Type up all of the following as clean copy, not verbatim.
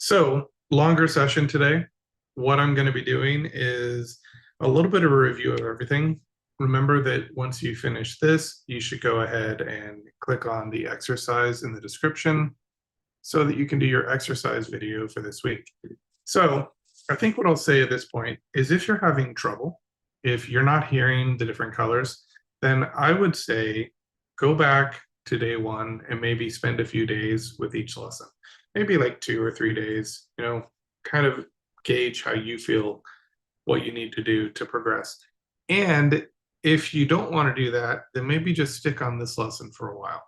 So, longer session today. What I'm going to be doing is a little bit of a review of everything. Remember that once you finish this, you should go ahead and click on the exercise in the description so that you can do your exercise video for this week. So, I think what I'll say at this point is if you're having trouble, if you're not hearing the different colors, then I would say go back to day one and maybe spend a few days with each lesson, maybe like 2 or 3 days, kind of gauge how you feel, what you need to do to progress. And if you don't want to do that, then maybe just stick on this lesson for a while.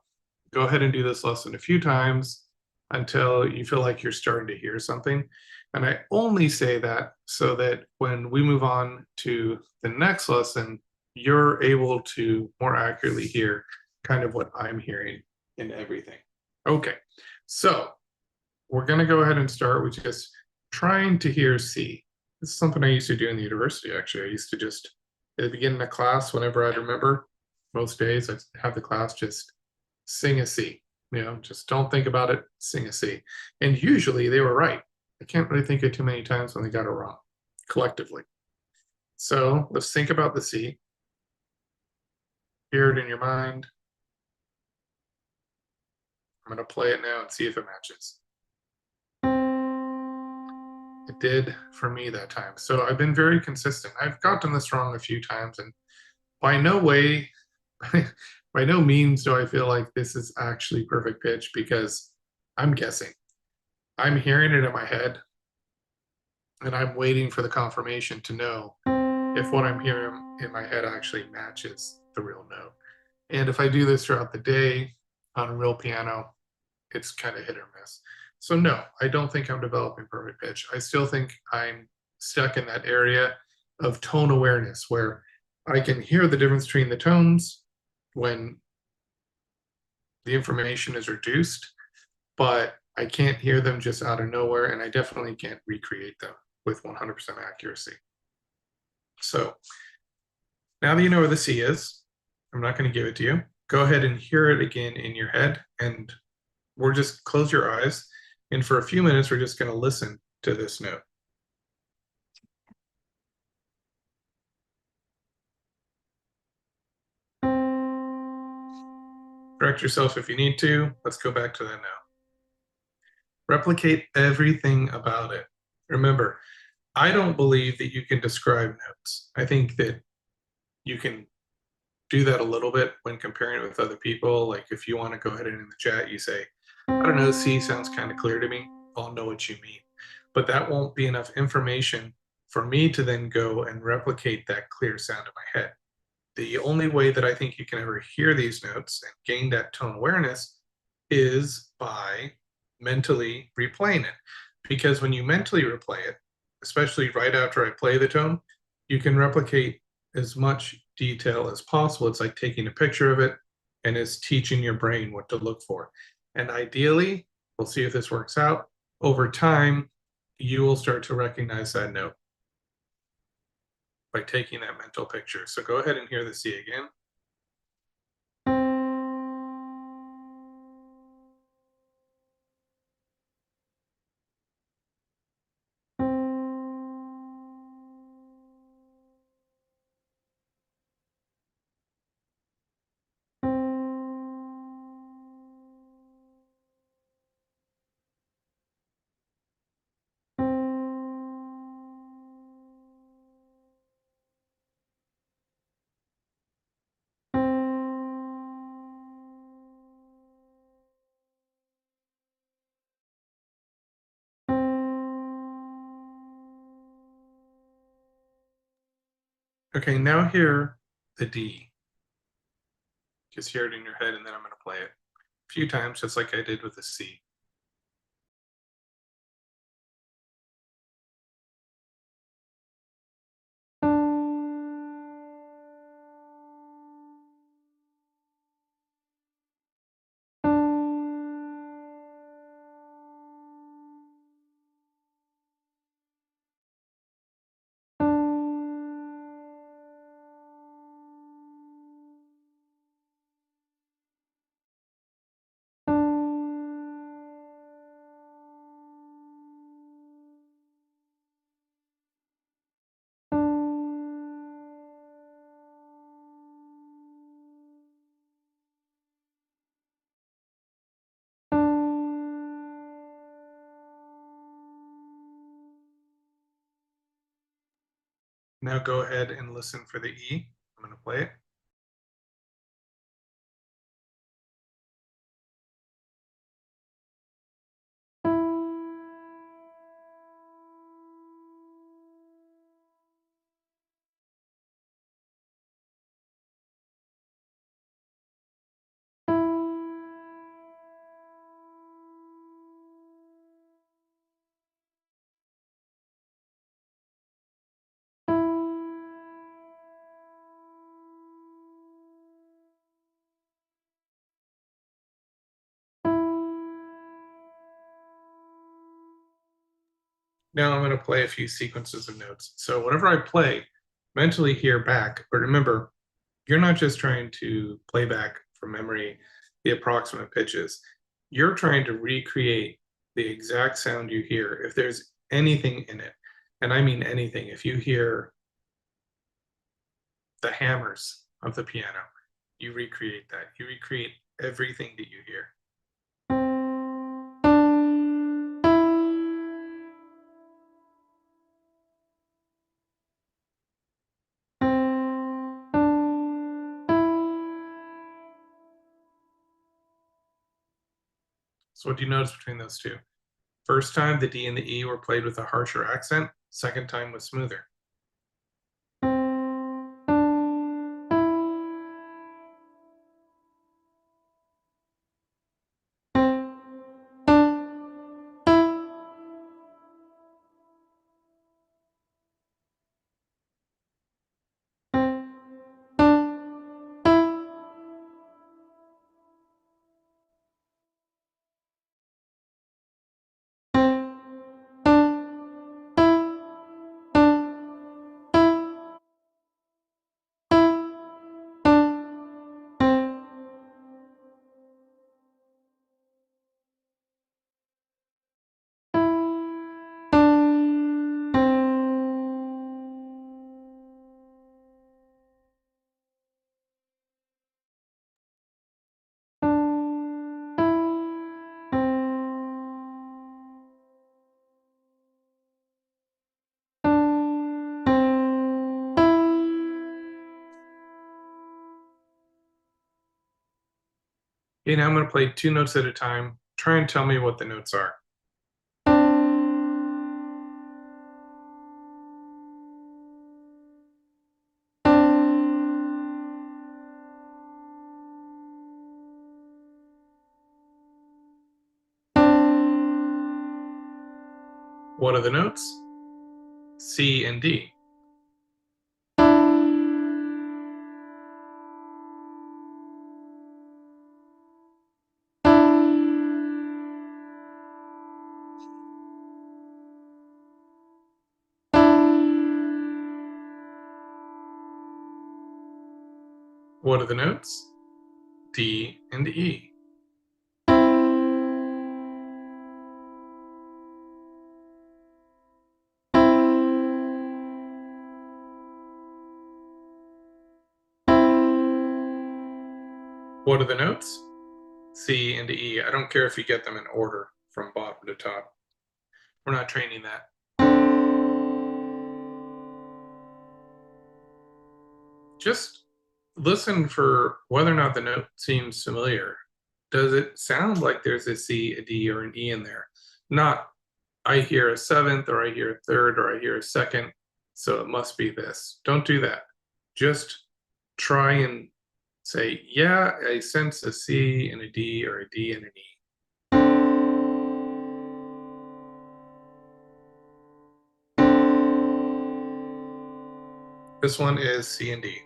Go ahead and do this lesson a few times until you feel like you're starting to hear something. And I only say that so that when we move on to the next lesson, you're able to more accurately hear kind of what I'm hearing in everything. Okay, so we're going to go ahead and start with just trying to hear C. This is something I used to do in the university, actually. I used to just, at the beginning of class, whenever I'd remember, most days I'd have the class just sing a C. Just don't think about it, sing a C. And usually they were right. I can't really think of too many times when they got it wrong, collectively. So let's think about the C. Hear it in your mind. I'm going to play it now and see if it matches. It did for me that time. So I've been very consistent. I've gotten this wrong a few times, and by no way, by no means do I feel like this is actually perfect pitch because I'm guessing. I'm hearing it in my head, and I'm waiting for the confirmation to know if what I'm hearing in my head actually matches the real note. And if I do this throughout the day on a real piano, it's kind of hit or miss. So no, I don't think I'm developing perfect pitch. I still think I'm stuck in that area of tone awareness where I can hear the difference between the tones when the information is reduced, but I can't hear them just out of nowhere, and I definitely can't recreate them with 100% accuracy. So now that you know where the C is, I'm not going to give it to you. Go ahead and hear it again in your head, and we're just close your eyes. And for a few minutes, we're just going to listen to this note. Correct yourself if you need to. Let's go back to that now. Replicate everything about it. Remember, I don't believe that you can describe notes. I think that you can do that a little bit when comparing it with other people. Like if you want to go ahead and in the chat, you say, I don't know, C sounds kind of clear to me. I'll know what you mean. But that won't be enough information for me to then go and replicate that clear sound in my head. The only way that I think you can ever hear these notes and gain that tone awareness is by mentally replaying it. Because when you mentally replay it, especially right after I play the tone, you can replicate as much detail as possible. It's like taking a picture of it and it's teaching your brain what to look for. And ideally, we'll see if this works out. Over time, you will start to recognize that note by taking that mental picture. So go ahead and hear the C again. Okay, now hear the D. Just hear it in your head, and then I'm going to play it a few times, just like I did with the C. Now go ahead and listen for the E. I'm going to play it. Now I'm going to play a few sequences of notes. So whatever I play, mentally hear back. But remember, you're not just trying to play back from memory the approximate pitches. You're trying to recreate the exact sound you hear if there's anything in it. And I mean anything. If you hear the hammers of the piano, you recreate that. You recreate everything that you hear. So what do you notice between those two? First time, the D and the E were played with a harsher accent. Second time was smoother. Okay, now I'm going to play two notes at a time. Try and tell me what the notes are. What are the notes? C and D. What are the notes? D and E. What are the notes? C and E. I don't care if you get them in order from bottom to top. We're not training that. Just listen for whether or not the note seems familiar. Does it sound like there's a C, a D, or an E in there? Not, I hear a seventh, or I hear a third, or I hear a second, so it must be this. Don't do that. Just try and say, yeah, I sense a C and a D, or a D and an E. This one is C and D.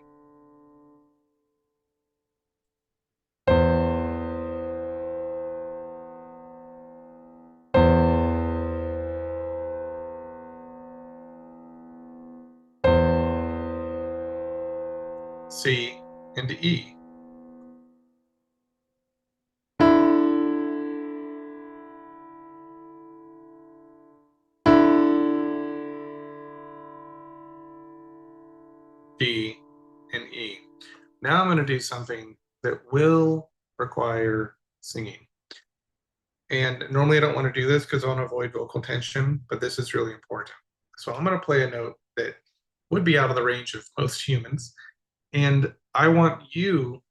C and E. D and E. Now I'm going to do something that will require singing. And normally I don't want to do this because I want to avoid vocal tension, but this is really important. So I'm going to play a note that would be out of the range of most humans. And I want you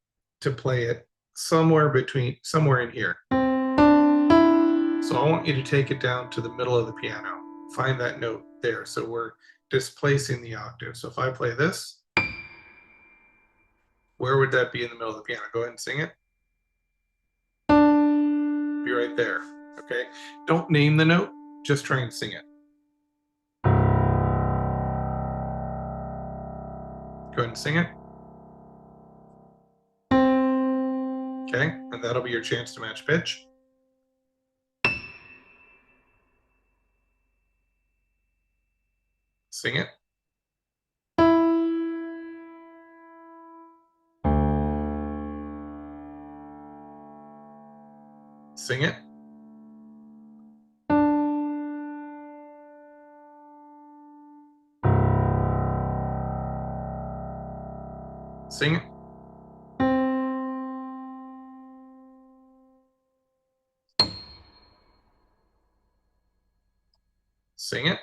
to play it somewhere in here. So I want you to take it down to the middle of the piano. Find that note there. So we're displacing the octave. So if I play this, where would that be in the middle of the piano? Go ahead and sing it. Be right there. Okay. Don't name the note, just try and sing it. Go ahead and sing it. Okay, and that'll be your chance to match pitch. Sing it. Sing it. Sing it. Sing it.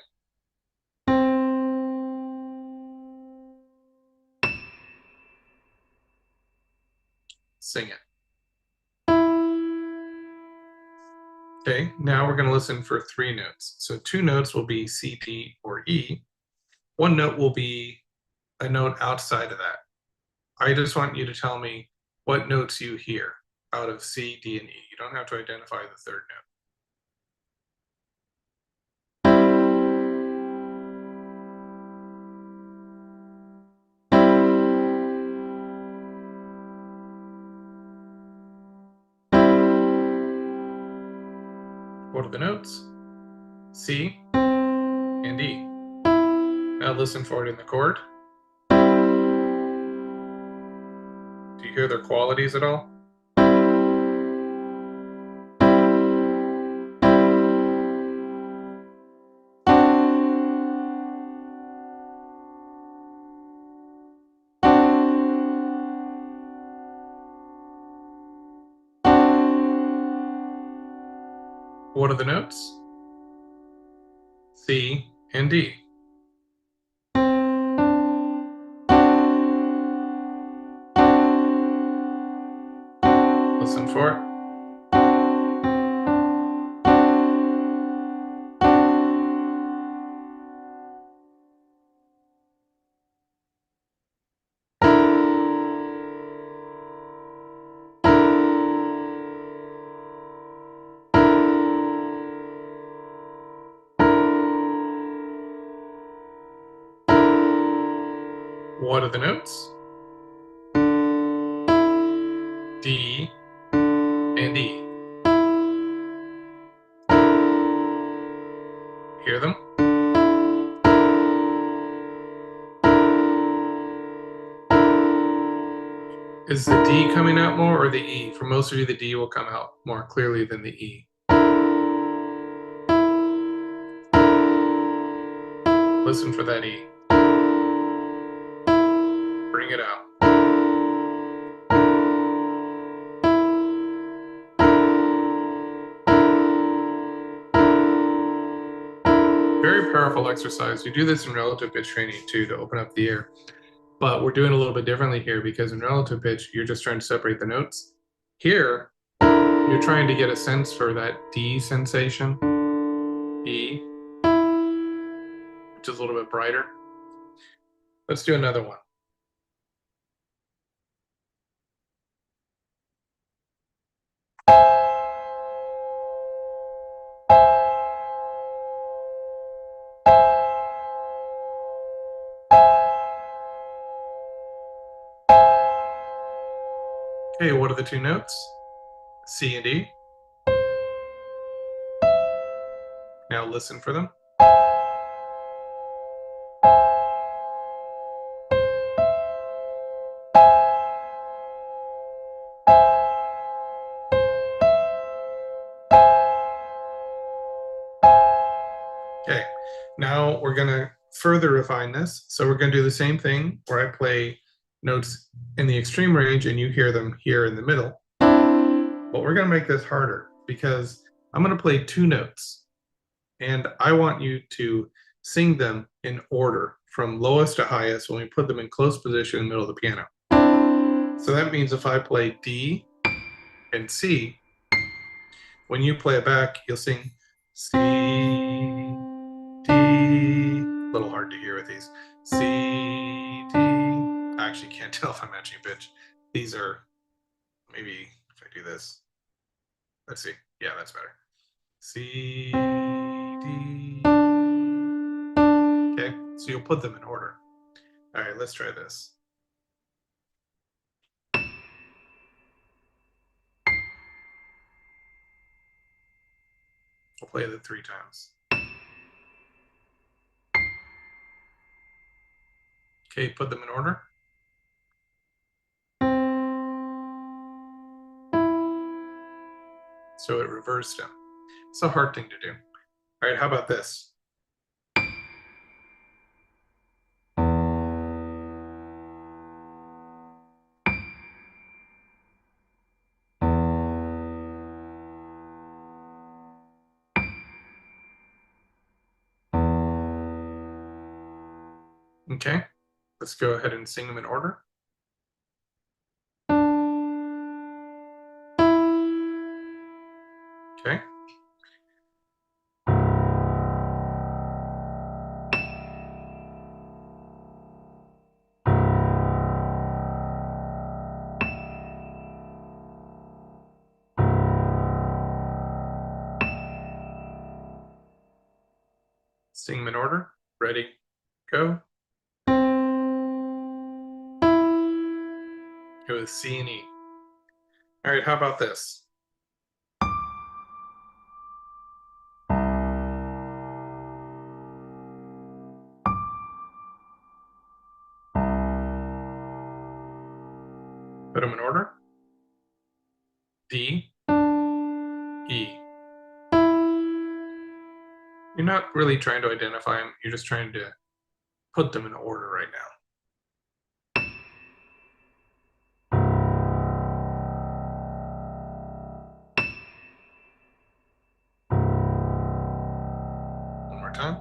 Sing it. Okay, now we're going to listen for 3 notes. So 2 notes will be C, D, or E. 1 note will be a note outside of that. I just want you to tell me what notes you hear out of C, D, and E. You don't have to identify the 3rd note. What are the notes? C and E. Now listen for it in the chord. Do you hear their qualities at all? What are the notes? C and D. Listen for it. What are the notes? D and E. Hear them? Is the D coming out more or the E? For most of you, the D will come out more clearly than the E. Listen for that E. Bring it out. Very powerful exercise. You do this in relative pitch training too to open up the ear. But we're doing a little bit differently here because in relative pitch, you're just trying to separate the notes. Here, you're trying to get a sense for that D sensation, E, which is a little bit brighter. Let's do another one. Okay, what are the 2 notes? C and E. Now listen for them. Okay, now we're going to further refine this. So we're going to do the same thing where I play notes in the extreme range and you hear them here in the middle. But we're going to make this harder because I'm going to play 2 notes and I want you to sing them in order from lowest to highest when we put them in close position in the middle of the piano. So that means if I play D and C, when you play it back, you'll sing C, D. A little hard to hear with these. C, D. I actually can't tell if I'm matching pitch. These are, maybe if I do this. Let's see. Yeah, that's better. C, D. Okay, so you'll put them in order. All right, let's try this. We'll play it 3 times. Okay, put them in order. So it reversed them. It's a hard thing to do. All right, how about this? Okay, let's go ahead and sing them in order. Okay. Sing them in order. Ready, go. It was C and E. All right, how about this? Put them in order. D, E. You're not really trying to identify them. You're just trying to put them in order right now. One more time.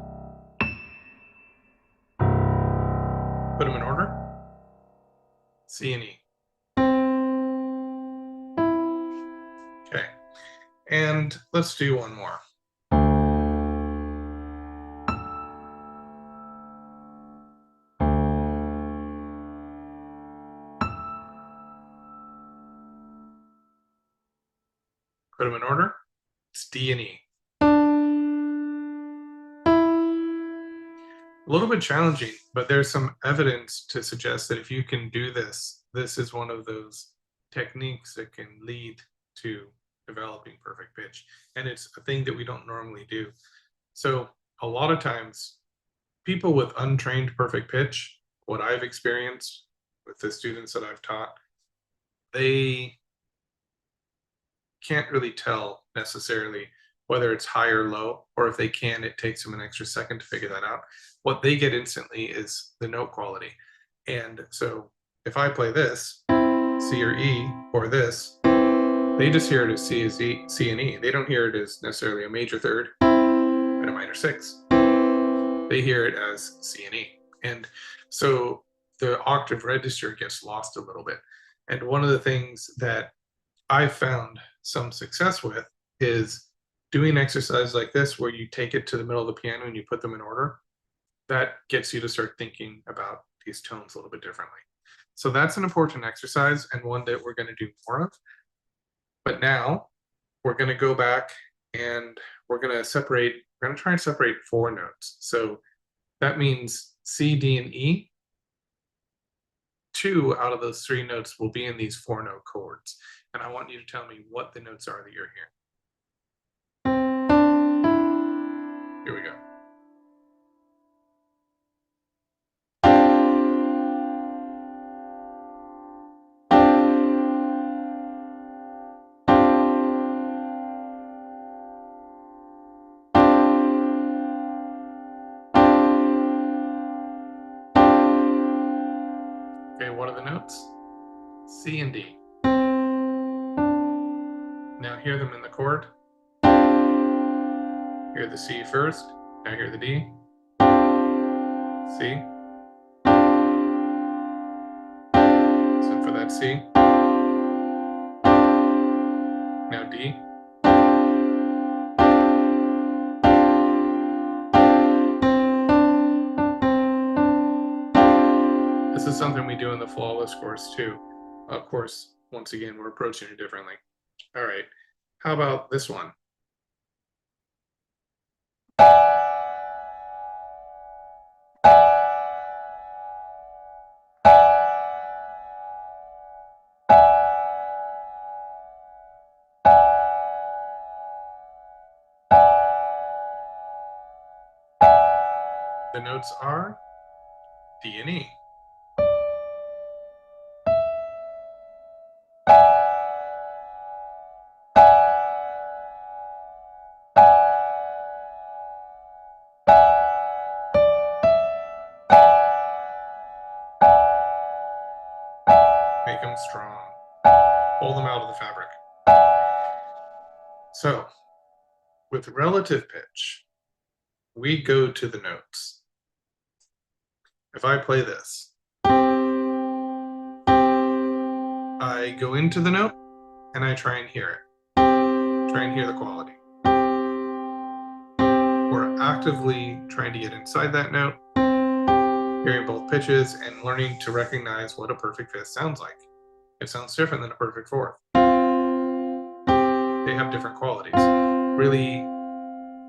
Put them in order. C and E. Okay. And let's do one more. Put them in order. It's D and E. A little bit challenging, but there's some evidence to suggest that if you can do this, this is one of those techniques that can lead to developing perfect pitch. And it's a thing that we don't normally do. So a lot of times, people with untrained perfect pitch, what I've experienced with the students that I've taught, they can't really tell necessarily whether it's high or low, or if they can, it takes them an extra second to figure that out. What they get instantly is the note quality. And so if I play this, C or E, or this, they just hear it as C and E. They don't hear it as necessarily a major third and a minor sixth. They hear it as C and E. And so the octave register gets lost a little bit. And one of the things that I've found some success with is doing exercises like this where you take it to the middle of the piano and you put them in order. That gets you to start thinking about these tones a little bit differently. So that's an important exercise and one that we're going to do more of. But now we're going to go back and we're going to try and separate 4 notes. So that means C, D, and E. 2 out of those 3 notes will be in these 4-note chords. And I want you to tell me what the notes are that you're hearing. Here we go. Okay, what are the notes? C and D. Now hear them in the chord. Hear the C first. Now hear the D. C. That's C. Now D. This is something we do in the flawless course too. Of course, once again, we're approaching it differently. All right, how about this one? The notes are D and E. Make them strong. Pull them out of the fabric. So, with relative pitch, we go to the notes. If I play this, I go into the note and I try and hear it. Try and hear the quality. We're actively trying to get inside that note, hearing both pitches and learning to recognize what a perfect fifth sounds like. It sounds different than a perfect fourth. They have different qualities. Really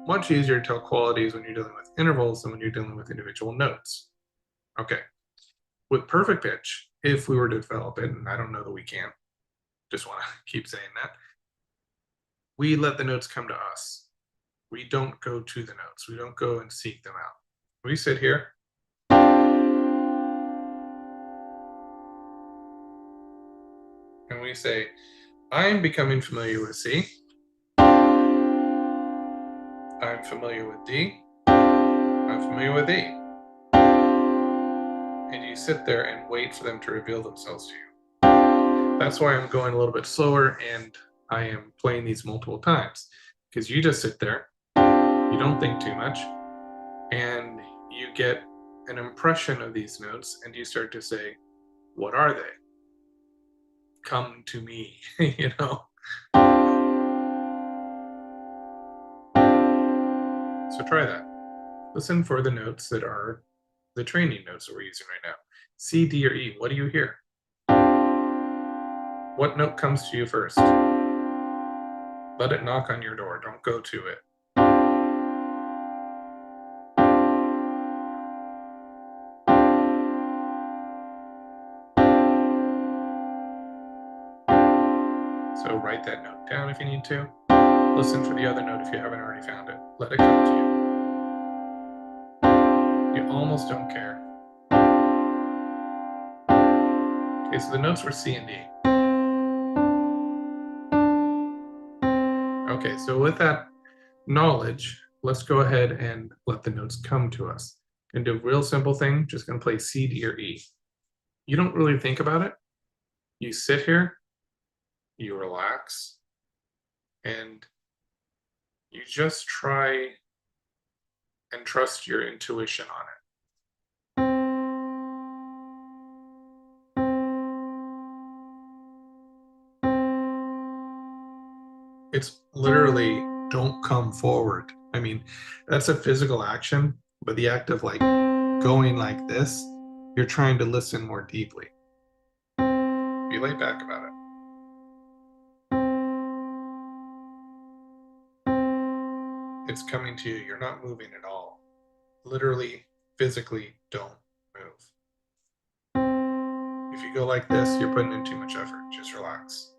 much easier to tell qualities when you're dealing with intervals than when you're dealing with individual notes. Okay. With perfect pitch, if we were to develop it, and I don't know that we can, just want to keep saying that, we let the notes come to us. We don't go to the notes. We don't go and seek them out. We sit here and we say, I'm becoming familiar with C. I'm familiar with D. I'm familiar with E. And you sit there and wait for them to reveal themselves to you. That's why I'm going a little bit slower and I am playing these multiple times, because you just sit there, you don't think too much, and you get an impression of these notes and you start to say, what are they? Come to me, you know? So try that. Listen for the notes that are the training notes that we're using right now. C, D, or E, what do you hear? What note comes to you first? Let it knock on your door, don't go to it. So write that note down if you need to. Listen for the other note if you haven't already found it. Let it come to you. You almost don't care. Okay, so the notes were C and D. Okay, so with that knowledge, let's go ahead and let the notes come to us. And do a real simple thing, just gonna play C, D, or E. You don't really think about it. You sit here, you relax, and you just try and trust your intuition on it. It's literally don't come forward. I mean, that's a physical action, but the act of like going like this, you're trying to listen more deeply. Be laid back about it. It's coming to you. You're not moving at all. Literally, physically, don't move. If you go like this, you're putting in too much effort. Just relax.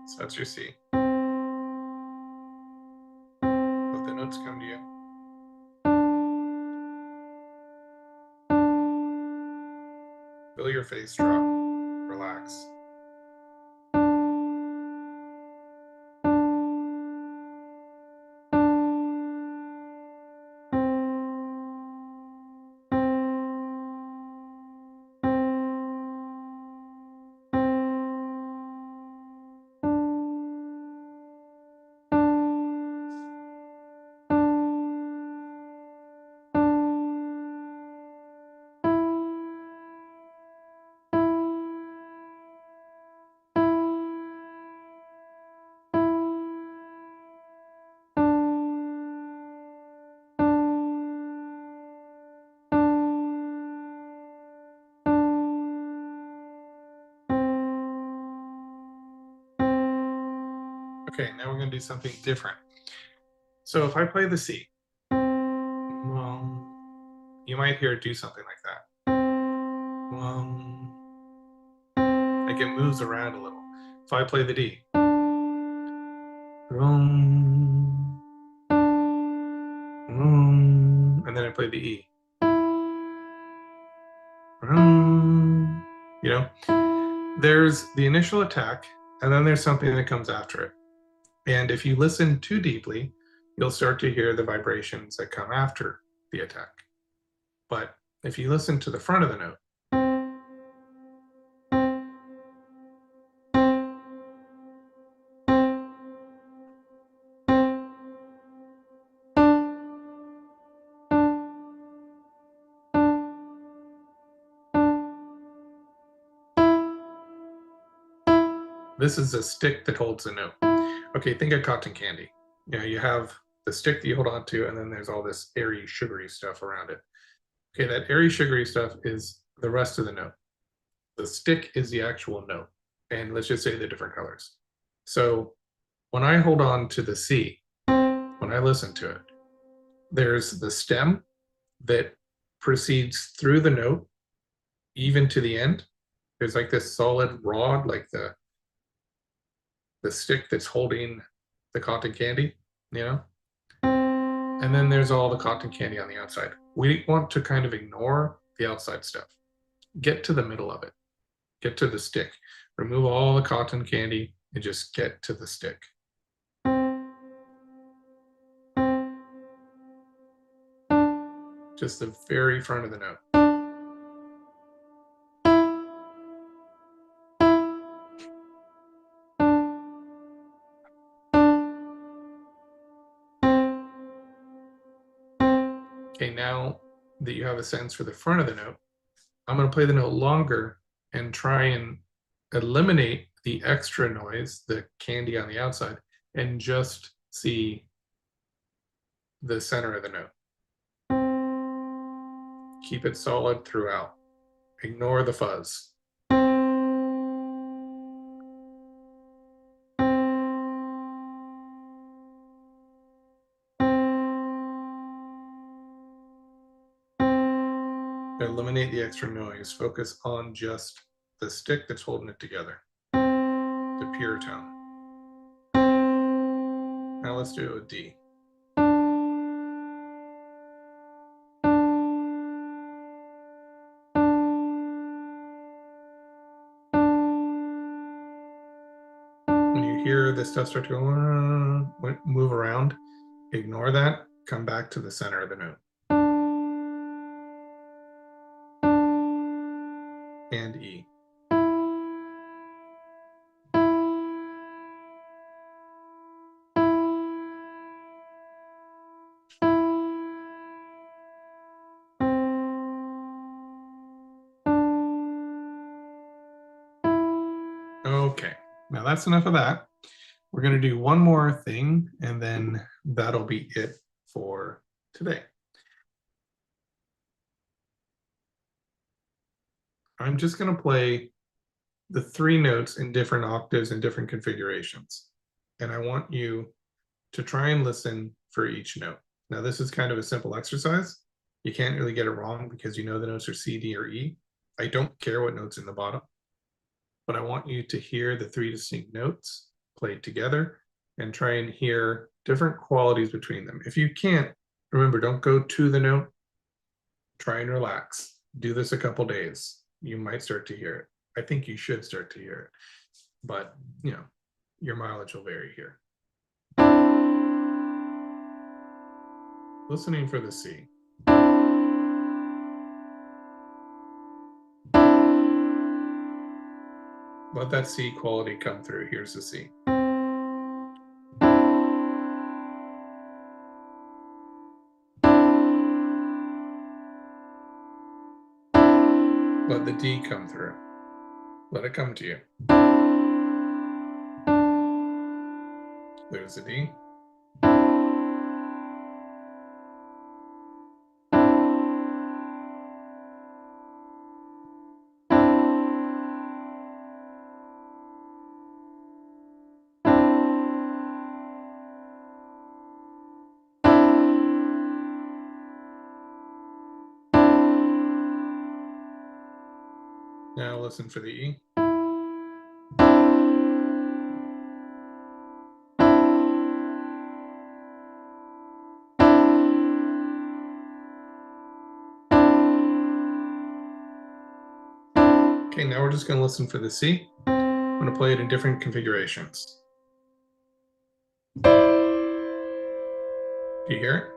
So that's your C. Let the notes come to you. Feel your face drop. Relax. Okay, now we're going to do something different. So if I play the C, well, you might hear it do something like that. Like it moves around a little. If I play the D, and then I play the E, you know, there's the initial attack, and then there's something that comes after it. And if you listen too deeply, you'll start to hear the vibrations that come after the attack. But if you listen to the front of the note, this is a stick that holds the note. Okay, think of cotton candy. You know, you have the stick that you hold on to, and then there's all this airy, sugary stuff around it. Okay, that airy, sugary stuff is the rest of the note. The stick is the actual note. And let's just say the different colors. So when I hold on to the C, when I listen to it, there's the stem that proceeds through the note, even to the end. There's like this solid rod, like the stick that's holding the cotton candy, you know? And then there's all the cotton candy on the outside. We want to kind of ignore the outside stuff. Get to the middle of it. Get to the stick. Remove all the cotton candy and just get to the stick. Just the very front of the note. Okay, now that you have a sense for the front of the note, I'm going to play the note longer and try and eliminate the extra noise, the candy on the outside, and just see the center of the note. Keep it solid throughout. Ignore the fuzz. Eliminate the extra noise. Focus on just the stick that's holding it together. The pure tone. Now let's do a D. When you hear this stuff start to go, move around, ignore that. Come back to the center of the note. And E. Okay, now that's enough of that. We're going to do one more thing, and then that'll be it for today. I'm just going to play the 3 notes in different octaves and different configurations. And I want you to try and listen for each note. Now, this is kind of a simple exercise. You can't really get it wrong because you know the notes are C, D, or E. I don't care what note's in the bottom, but I want you to hear the 3 distinct notes played together and try and hear different qualities between them. If you can't, remember, don't go to the note. Try and relax. Do this a couple days. You might start to hear it. I think you should start to hear it, but you know, your mileage will vary here. Listening for the C. Let that C quality come through. Here's the C. Let the D come through. Let it come to you. There's the D. Now listen for the E. Okay, now we're just going to listen for the C. I'm going to play it in different configurations. Do you hear it?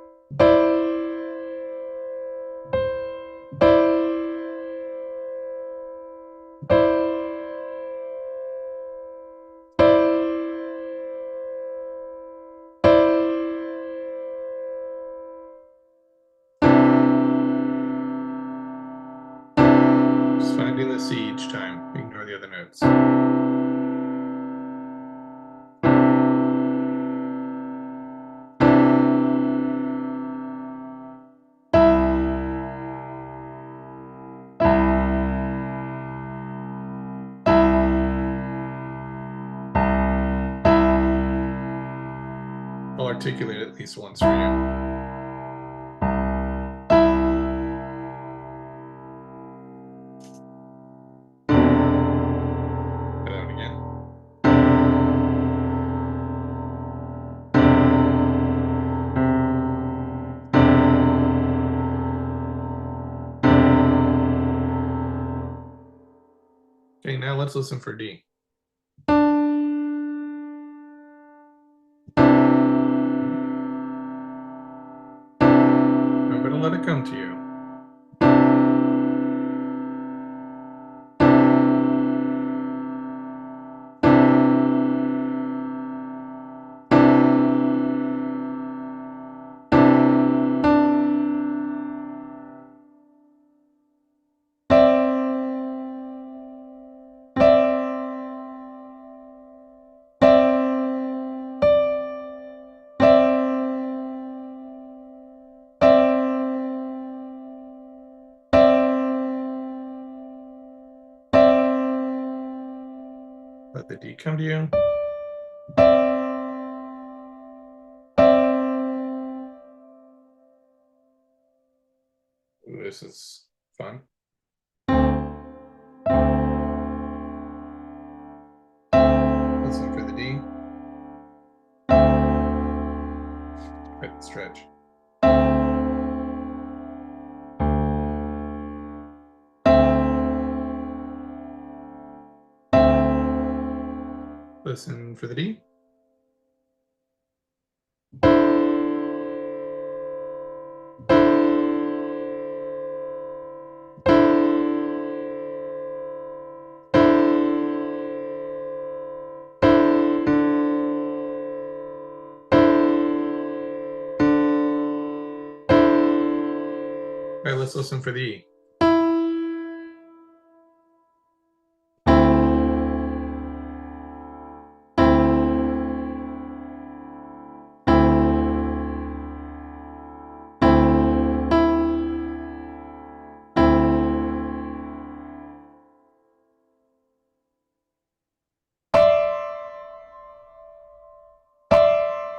Just finding the C each time. Ignore the other notes. I'll articulate it at least once for you. Okay, now let's listen for D. I'm going to let it come to you. Let the D come to you. Ooh, this is fun. Listen for the D. Hit the stretch. Listen for the D. All right, let's listen for the E.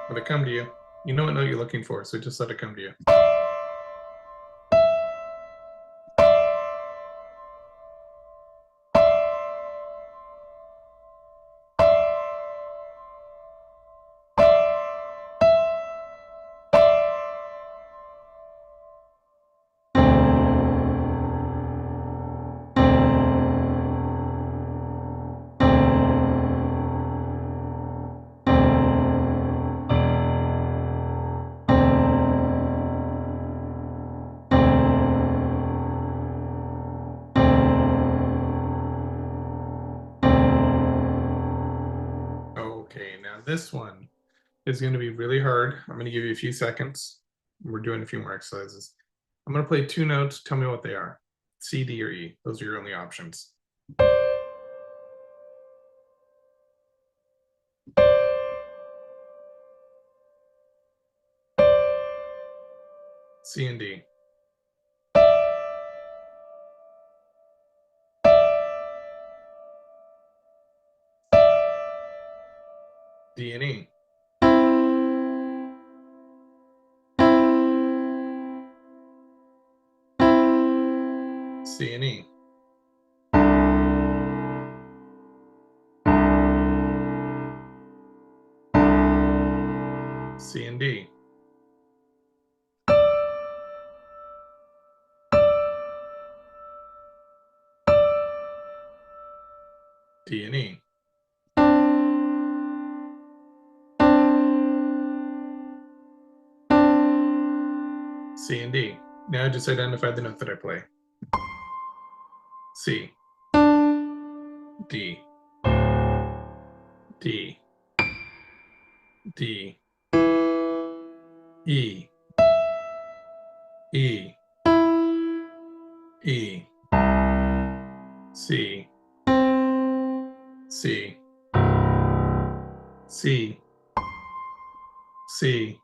Let it come to you. You know what note you're looking for, so just let it come to you. Okay, now this one is going to be really hard. I'm going to give you a few seconds. We're doing a few more exercises. I'm going to play two notes. Tell me what they are. C, D, or E. Those are your only options. C and D. D and E. C and E. C and D. D and E. C and D. Now just identify the note that I play. C. D. D. D. E. E. E. C. C. C. C.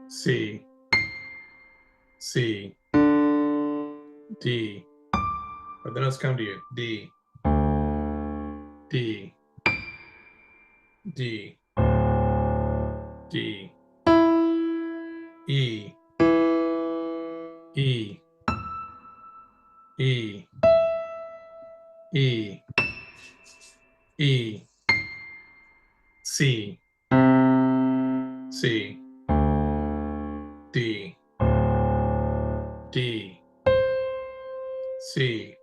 C. C. D. But the notes come to you. D. D. D. D. E. E. E. E. E. C. C. D. D. C.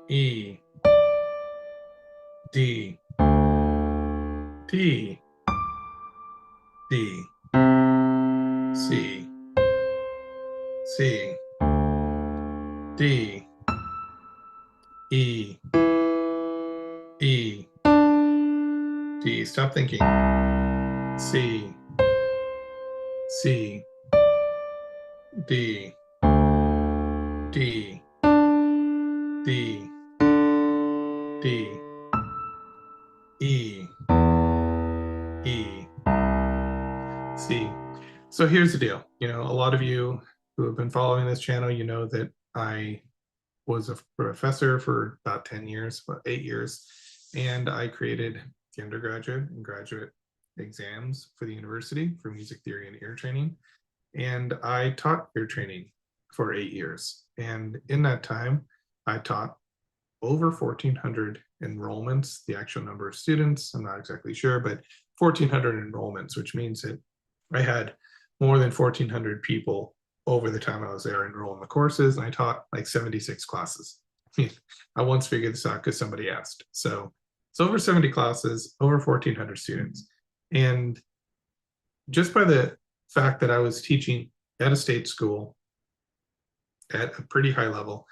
E. D. D. D. C. C. D. E. E. D. Stop thinking. C. C. D. D. D. D. E. E. C. So here's the deal. A lot of you who have been following this channel, you know that I was a professor for about 10 years, about 8 years, and I created the undergraduate and graduate exams for the university for music theory and ear training. And I taught ear training for 8 years. And in that time, I taught over 1,400 enrollments. The actual number of students, I'm not exactly sure, but 1,400 enrollments, which means that I had more than 1,400 people over the time I was there enroll in the courses, and I taught like 76 classes. I once figured this out because somebody asked. So it's over 70 classes, over 1,400 students. And just by the fact that I was teaching at a state school at a pretty high level,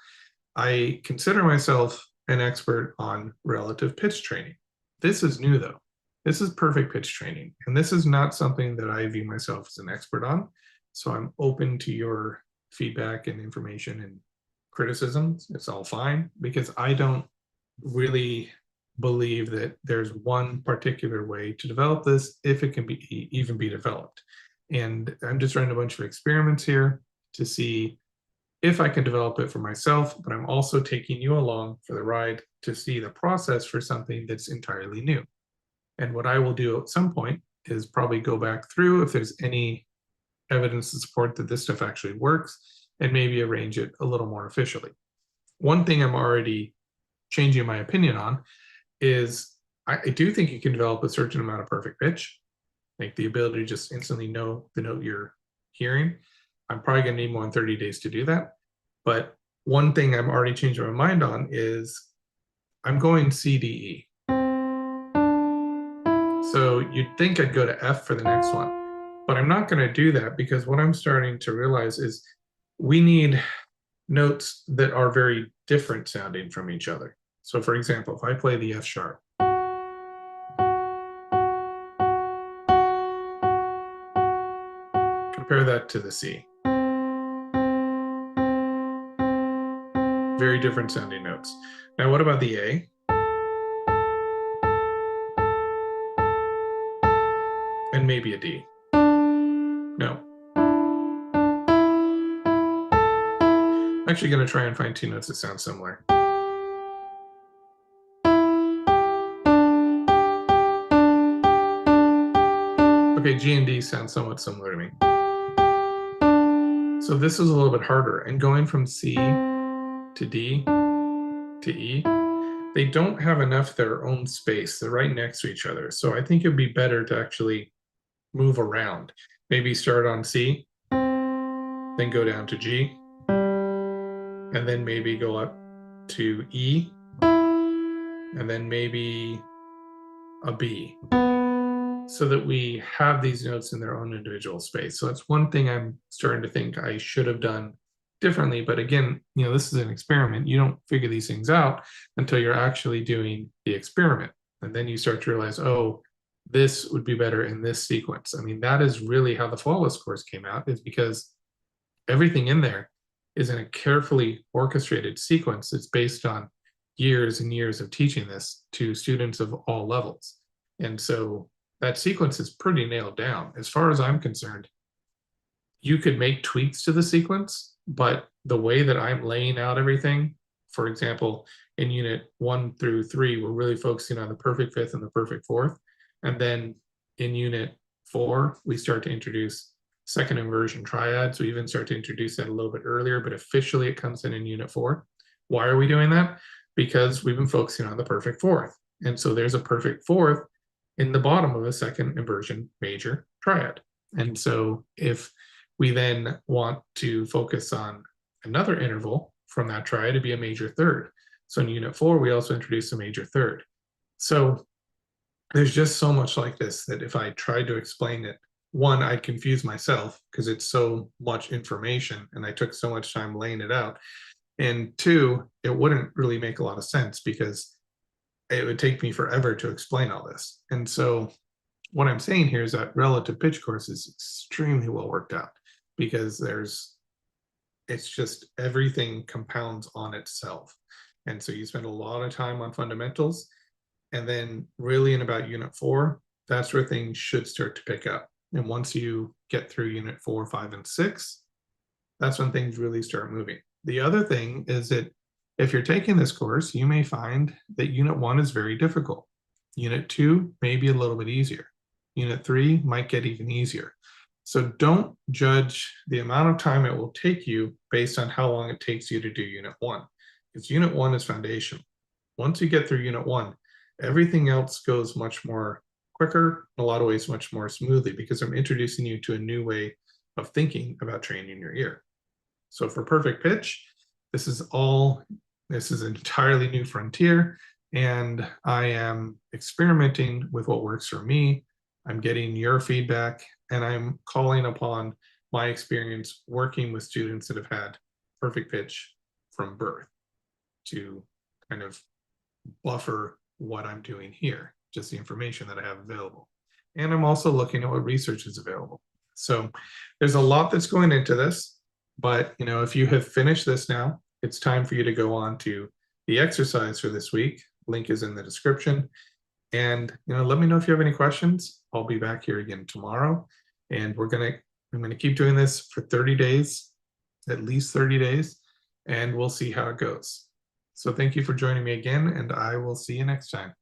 I consider myself an expert on relative pitch training. This is new though. This is perfect pitch training. And this is not something that I view myself as an expert on. So I'm open to your feedback and information and criticisms. It's all fine, because I don't really believe that there's one particular way to develop this, if it can be even be developed. And I'm just running a bunch of experiments here to see if I can develop it for myself, but I'm also taking you along for the ride to see the process for something that's entirely new. And what I will do at some point is probably go back through if there's any evidence to support that this stuff actually works, and maybe arrange it a little more officially. One thing I'm already changing my opinion on is I do think you can develop a certain amount of perfect pitch, like the ability to just instantly know the note you're hearing. I'm probably going to need more than 30 days to do that. But one thing I'm already changing my mind on is I'm going C, D, E. So you'd think I'd go to F for the next one, but I'm not going to do that, because what I'm starting to realize is we need notes that are very different sounding from each other. So for example, if I play the F sharp, compare that to the C. Very different sounding notes. Now, what about the A? And maybe a D. No. I'm actually going to try and find two notes that sound similar. Okay, G and D sound somewhat similar to me. So this is a little bit harder. And going from C to D to E, they don't have enough of their own space. They're right next to each other. So I think it'd be better to actually move around. Maybe start on C, then go down to G, and then maybe go up to E, and then maybe a B, so that we have these notes in their own individual space. So that's one thing I'm starting to think I should have done differently. But again, this is an experiment. You don't figure these things out until you're actually doing the experiment. And then you start to realize, oh, this would be better in this sequence. I mean, that is really how the Flawless course came out, is because everything in there is in a carefully orchestrated sequence. It's based on years and years of teaching this to students of all levels. And so that sequence is pretty nailed down. As far as I'm concerned, you could make tweaks to the sequence, but the way that I'm laying out everything, for example, in unit 1 through 3, we're really focusing on the perfect fifth and the perfect fourth. And then in unit 4, we start to introduce second inversion triads. We even start to introduce that a little bit earlier, but officially it comes in unit 4. Why are we doing that? Because we've been focusing on the perfect fourth. And so there's a perfect fourth in the bottom of a second inversion major triad. And so if we then want to focus on another interval from that triad to be a major third. So in unit 4, we also introduce a major third. So there's just so much like this that if I tried to explain it, one, I'd confuse myself because it's so much information and I took so much time laying it out. And two, it wouldn't really make a lot of sense because it would take me forever to explain all this. And so what I'm saying here is that relative pitch course is extremely well worked out because it's just everything compounds on itself. And so you spend a lot of time on fundamentals, and then really in about unit 4, that's where things should start to pick up. And once you get through unit 4, 5, and 6, that's when things really start moving. The other thing is that if you're taking this course, you may find that unit 1 is very difficult. Unit 2 may be a little bit easier. Unit 3 might get even easier. So don't judge the amount of time it will take you based on how long it takes you to do unit 1, because unit 1 is foundational. Once you get through unit 1, everything else goes much more quicker, in a lot of ways much more smoothly, because I'm introducing you to a new way of thinking about training your ear. So for perfect pitch, this is an entirely new frontier, and I am experimenting with what works for me. I'm getting your feedback, and I'm calling upon my experience working with students that have had perfect pitch from birth to kind of buffer what I'm doing here, just the information that I have available. And I'm also looking at what research is available. So there's a lot that's going into this, but if you have finished this now, it's time for you to go on to the exercise for this week. Link is in the description. And let me know if you have any questions. I'll be back here again tomorrow. And I'm gonna keep doing this for 30 days, at least 30 days, and we'll see how it goes. So thank you for joining me again, and I will see you next time.